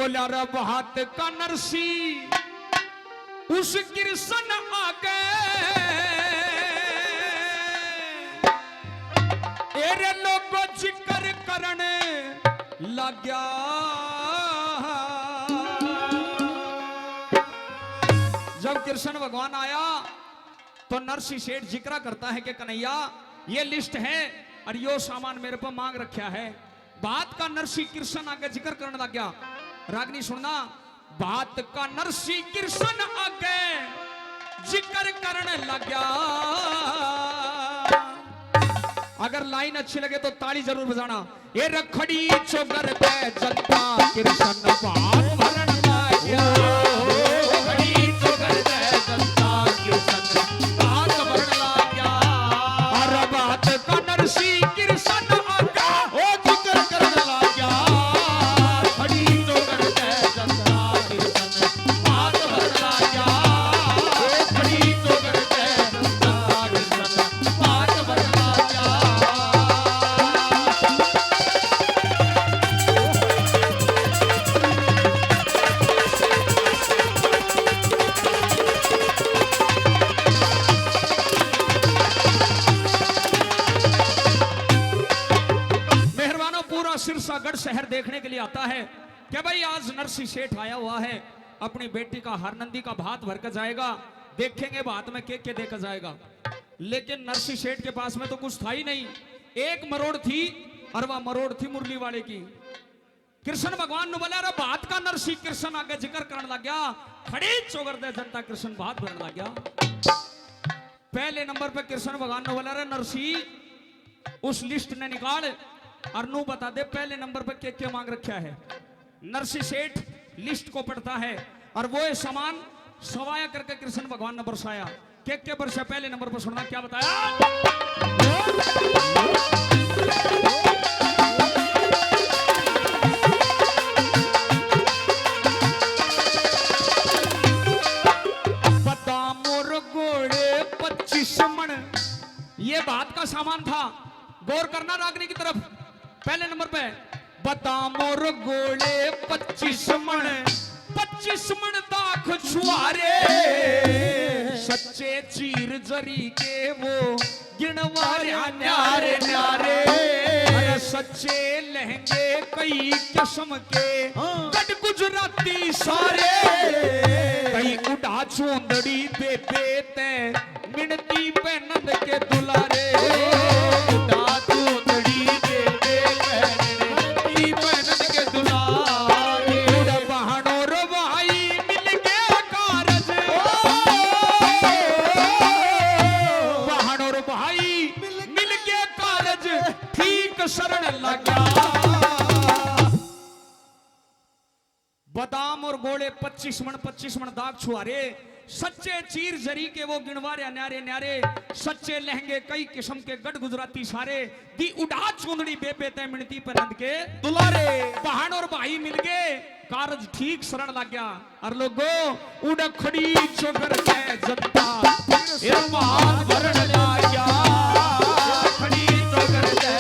बोला रे बात का नरसी उस कृष्ण आगे एरे लोगों जिक्र करने लग गया। जब कृष्ण भगवान आया तो नरसी सेठ जिक्र करता है कि कन्हैया ये लिस्ट है और यो सामान मेरे पर मांग रखा है। बात का नरसी कृष्ण आगे जिक्र करने लग गया। रागनी सुनना, बात का नरसी कृष्ण आगे जिक्र करने लग गया। अगर लाइन अच्छी लगे तो ताली जरूर बजाना। ये रखड़ी चोगर पे जनता कृष्ण बात भरन लग गया। रखड़ी चोगर पे जनता कृष्ण बात भरन लग गया। और बात का नरसी कृष्ण आगे ओ जिक्र करने लग गया। रखड़ी चोगर पे जनता कृष्ण बात भरन लग गया। रखड़ी चोगर पे जनता कृष्ण बात भरन लग गया। सिरसागढ़ शहर देखने के लिए आता है कि भाई आज नरसी सेठ आया हुआ है, अपनी बेटी का हरनंदी का भात भरकर जाएगा। देखेंगे भात में के देकर जाएगा। लेकिन नरसी सेठ के पास में तो कुछ था ही नहीं। एक मरोड़ थी और वह मरोड़ थी मुरली वाले की। कृष्ण भगवान ने बोला रे बात का नरसी कृष्ण आगे जिक्र करने लग गया। खड़ी चोगर दे जनता कृष्ण भात भरने लग गया। पहले नंबर पे कृष्ण भगवान ने बोला रे नरसी उस लिस्ट ने निकाल और नू बता दे पहले नंबर पर क्या मांग रखा है। नरसी सेठ लिस्ट को पढ़ता है और वो ये सामान सवाया करके कृष्ण भगवान ने बरसाया। के बरसा पहले नंबर पर सुनना क्या बताया। बादाम और गोड़े 25 मन ये बात का सामान था। गौर करना रागनी की तरफ। पहले नंबर पे बादाम और गोले 25 मन दाख छुआरे। सच्चे चीर जरी के वो गिनवारे न्यारे न्यारे। सच्चे लहंगे कई किस्म के कट गुजराती सारे। कई उड़ा चोंदड़ी बेबे ते मिनती पे नंद के दुलारे। शरण लगा बादाम और गोले 25 मन दाग छुआरे। सच्चे चीर जरी के वो गिनवारे न्यारे न्यारे। सच्चे लहंगे कई किस्म के गढ़ गुजराती सारे। दी उड़ा चुंदड़ी बेबे ते मिनती पर नंद के दुलारे। बहन और भाई मिल गए कारज ठीक शरण लग गया। और लोगो उड़ खड़ी चोकर के जनता इरमान भरण लग गया। खड़ी चोकर के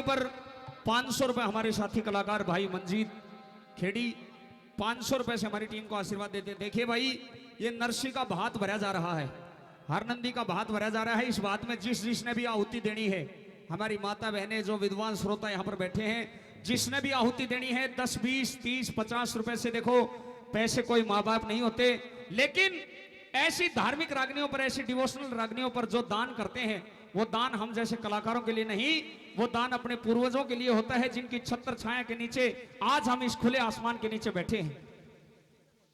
पर 500 रुपए हमारे साथी कलाकार भाई मंजीत खेड़ी 500 रुपए से हमारी टीम को आशीर्वाद देते। देखिए भाई, ये नरसी का भात भरा जा रहा है, हरनंदी का भात भरा जा रहा है। इस बात में जिसने भी आहुति देनी है, हमारी माता बहनें जो विद्वान श्रोता यहाँ पर बैठे हैं, जिसने भी आहुति देनी है 10, 20, 30, 50 रुपए से, देखो पैसे कोई माँ बाप नहीं होते, लेकिन ऐसी धार्मिक रागनियों पर, ऐसी डिवोशनल रागनियों पर जो दान करते हैं, वो दान हम जैसे कलाकारों के लिए नहीं, वो दान अपने पूर्वजों के लिए होता है, जिनकी छत्र छाया के नीचे आज हम इस खुले आसमान के नीचे बैठे हैं।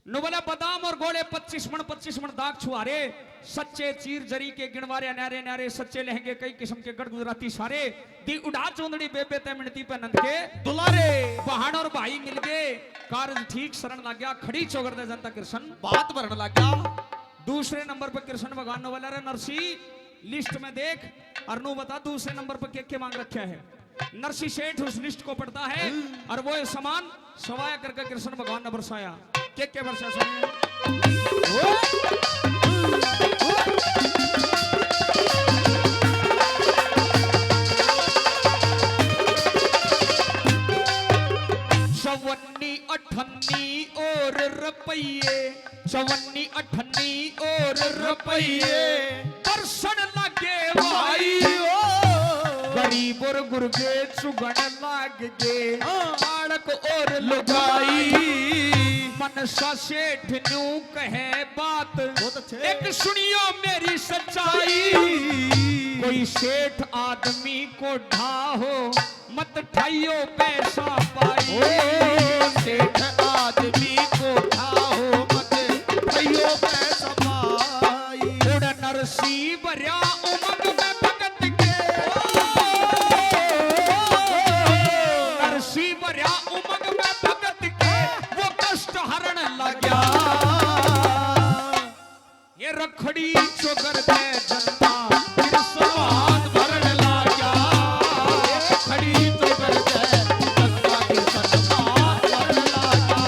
नुबला बादाम और गोले 25 मन दाग छुआरे, सच्चे चीर जरी के गिणवारे न्यारे न्यारे, सच्चे लहंगे कई किस्म के गढ़ गुजराती सारे, दी उड़ा चोंदड़ी बेबे ते मिनती पे नंद के दुलारे, बहान और भाई मिल गए, कार्य ठीक शरण लग गया, खड़ी चौगर दे जनता कृष्ण बात भरने लग गया। दूसरे नंबर पर कृष्ण भगवान वाला रे नरसी, लिस्ट में देख और नु बता दूसरे नंबर पर क्या मांग रखा है। नरसी सेठ उस लिस्ट को पढ़ता है और वो सामान सवाया करके कृष्ण भगवान ने बरसाया। क्या बरसा सुनिए। चवन्नी अठन्नी और रुपये, चवन्नी अठन्नी और रुपये, दर्शन लगे भाई गरीब और गुर्गे चुगन लाग गे, बालक और लुगाई, मनसा सेठ न्यू कहे बात, एक सुनियो मेरी सच्चाई, कोई सेठ आदमी को ढाहो मत ठाइयो पैसा पाई, सेठ आदमी को ढाहो मत ठाइयो पैसा पाई, उड़ नरसी भरिया उमंग में भगत के, नरसी भरिया उमंग में भगत के, वो कष्ट हरण लग गया, ये रखड़ी चोकर दे जनता फिर स्वाद भरण लग गया, खड़ी तो कर दे जनता के सन्मान भरण लग गया,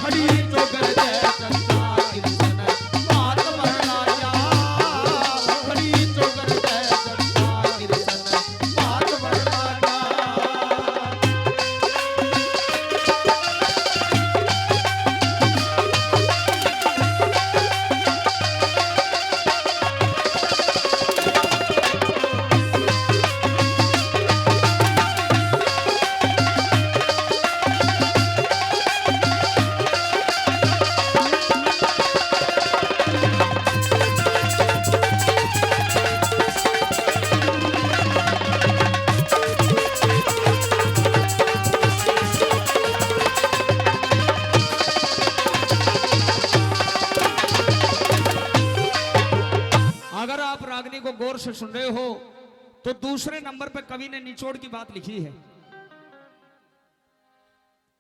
खड़ी तो कर दे जनता के सन्मान भरण लग गया, खड़ी तो कर दे जनता के सन्मान भरण लग गया। अगर आप रागनी को गौर से सुन रहे हो तो दूसरे नंबर पर कवि ने निचोड़ की बात लिखी है।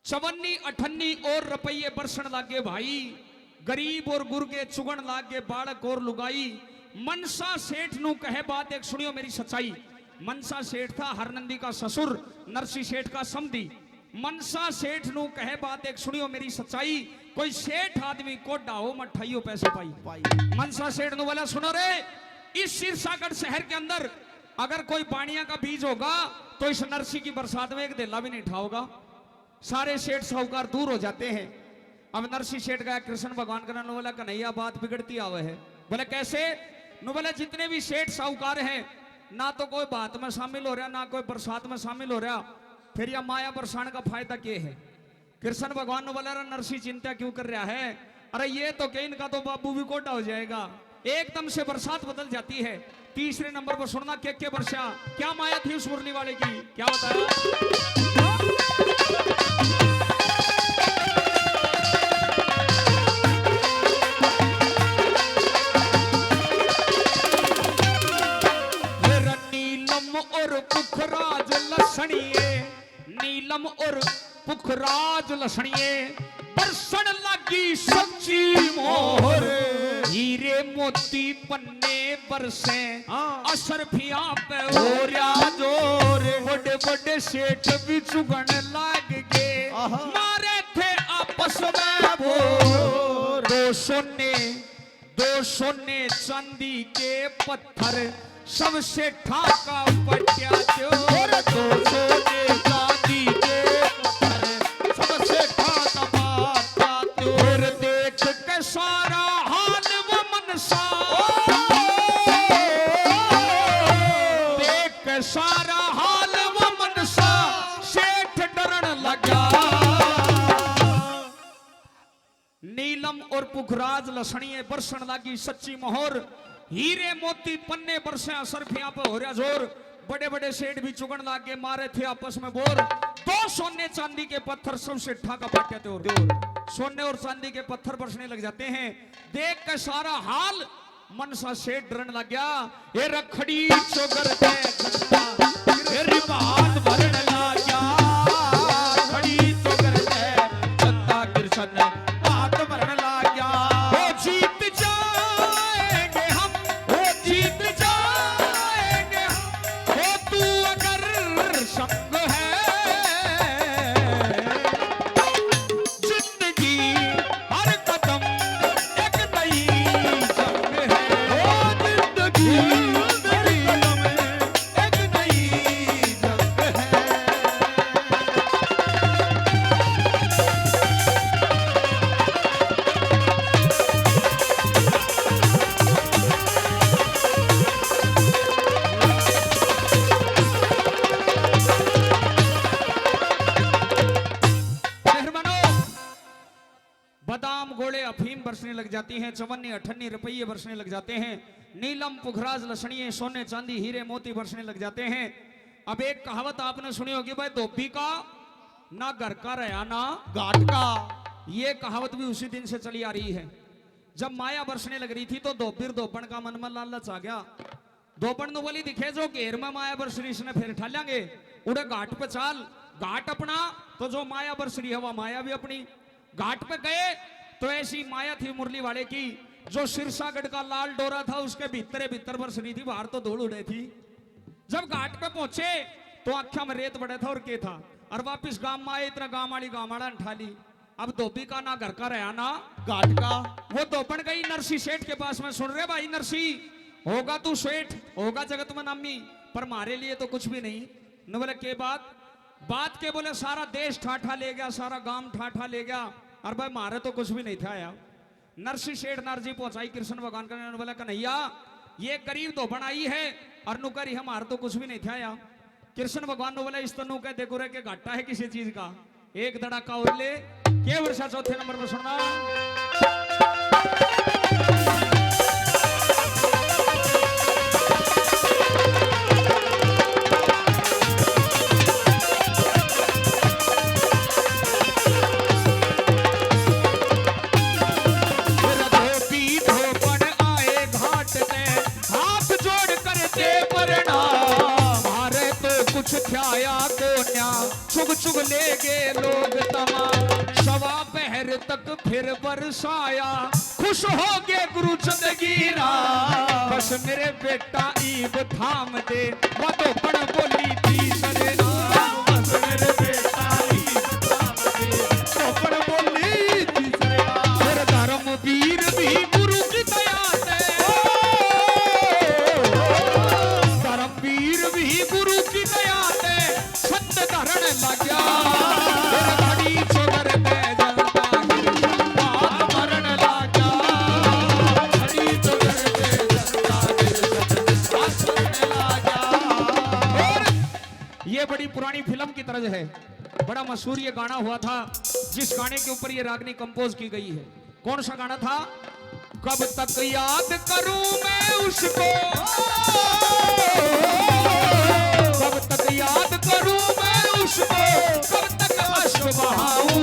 चवन्नी अठन्नी और रुपये बरसण लागे भाई, गरीब और गुर्गे चुगण लागे, बालक और लुगाई, मनसा सेठ नु कहे बात एक सुनियो मेरी सच्चाई। मनसा सेठ था हरनंदी का ससुर, नरसी सेठ का समधी। मनसा सेठ नु कहे बात एक सुनियो मेरी सच्चाई, कोई सेठ आदमी को डाहो मत ठाइयो पैसे पाई। मनसा सेठ नु बोला सुनो रे, इस सिरसागढ़ शहर के अंदर अगर कोई बाणिया का बीज होगा तो इस नरसी की बरसात में एक देला भी नहीं ठाओगा, सारे सेठ साहूकार दूर हो जाते हैं। अब नरसी सेठ गया कृष्ण भगवान का नाम, बोला कन्हैया बात बिगड़ती आवे है। बोले कैसे? नु बोले जितने भी सेठ साहूकार हैं ना तो कोई बात में शामिल हो रहा, ना कोई बरसात में शामिल हो रहा, फिर यह माया बरसाने का फायदा क्या है? कृष्ण भगवान ने बोला नरसी चिंता क्यों कर रहा है? अरे ये तो कहीं इनका तो बाबू भी कोटा हो जाएगा। एकदम से बरसात बदल जाती है। तीसरे नंबर पर सुनना के वर्षा, क्या माया थी उस मुरली वाले की, क्या बताया? नीलम और पुखराज लसणिए, नीलम और पुखराज लसणिए, बरसण लगी सच्ची मोहर, हीरे मोती पन्ने बरसे, असर फिया पे हो रहा जोर, बड़े बड़े सेठ भी चुगन लाग गए, मारे थे आपस में भोर, दो सोने चांदी के पत्थर, सबसे ठाका पट्या और तो सोने चांदी के पत्थर सबसे ठाका पाटा और देख के सारा हाल वो मनसा देख के सारा हाल वो मनसा सेठ डरण लगा। नीलम और पुखराज लसणिए बरसण लागी सच्ची मोहर हीरे मोती पन्ने बरसे सरफिया पे हो रहा जोर। बड़े बड़े सेठ भी चुगन लाग के मारे थे आपस में बोर। दो सोने चांदी के पत्थर सबसे ठाका पाटे थे और सोने और चांदी के पत्थर बरसने लग जाते हैं। देख के सारा हाल मनसा सेठ डरन लग गया। ये रखड़ी चोगर दे ये रिबान भरन लाग्या खड़ी चोगर दे सत्ता कृष्ण बात भरन लाग्या। वो जीत जाएंगे हम वो जीत जाएंगे हम वो तू अगर संग है जिंदगी हर कदम एक नई संग है। ओ जिंदगी हर कदम एक नई जंग है। मेहरबानों बादाम गोले अफीम बरसने लग जाती हैं। चवन्नी अठन्नी रुपये बरसने लग जाते हैं। नीलम पुखराज लसणिए सोने चांदी हीरे मोती बरसने लग जाते हैं। अब एक कहावत आपने सुनी होगी भाई धोबी का ना घर का रहा ना घाट का ये कहावत भी उसी दिन से चली आ रही है। जब माया बरसने लग रही थी तो धोबिर धोपन का मन में लालच आ गया। धोपन नो बोली दिखे जो घेर में माया बरसरी इसने फिर ठालेंगे उड़े घाट पे चाल। घाट अपना तो जो माया बरसरी है वह माया भी अपनी। घाट पे गए तो ऐसी माया थी मुरली वाले की जो सिरसागढ़ का लाल डोरा था उसके भीतरे भीतर बरसरी थी। बाहर तो धूल उड़े थी। जब घाट पे पहुंचे तो आख्या में रेत बड़े था और के था और वापिस गांव में आए इतना गांव वाली गांवाड़ा ठाली। अब धोबी का ना घर का रहा ना घाट का वो धोपन गई नरसी सेठ के पास में। सुन रहे भाई नरसी होगा तू सेठ होगा जगत में नामी पर मारे लिए तो कुछ भी नहीं। न बोले के बात के बोले सारा देश ठाठा ले गया सारा गांव ठाठा ले गया और भाई मारे तो कुछ भी नहीं था यार। नरसी सेठ नारजी पहुंचाई कृष्ण भगवान का बोला कन्हैया ये गरीब तो बनाई है और नुकरी हमारे तो कुछ भी नहीं था यार। कृष्ण भगवान ने बोला इस तनु के देखो रे के घाटा है किसी चीज का एक धड़ाका और ले के वर्षा चौथे नंबर पर सुनना। चुग चुग ले गए लोग तमा सवा पहर तक फिर बरसाया खुश हो गए गुरु चंदगीरा। बस मेरे बेटा ईब थाम दे वो तो पढ़ बोली थी सरे बस मेरे बेटा ईब थाम दे तो पढ़ बोली थी सरे फिर धर्मवीर भी गुरु की दया से धर्मवीर भी गुरु की दया से छंद धरण लग गया। घड़ी चोगर दे जनता बात मरण लग गया। घड़ी चोगर दे जनता बात मरण लग गया। और ये बड़ी पुरानी फिल्म की तरज है। बड़ा मशहूर ये गाना हुआ था जिस गाने के ऊपर ये रागनी कंपोज की गई है। कौन सा गाना था? कब तक याद करूं मैं उसको कब तक याद करूं मैं उसको कब तक अश्क बहाऊं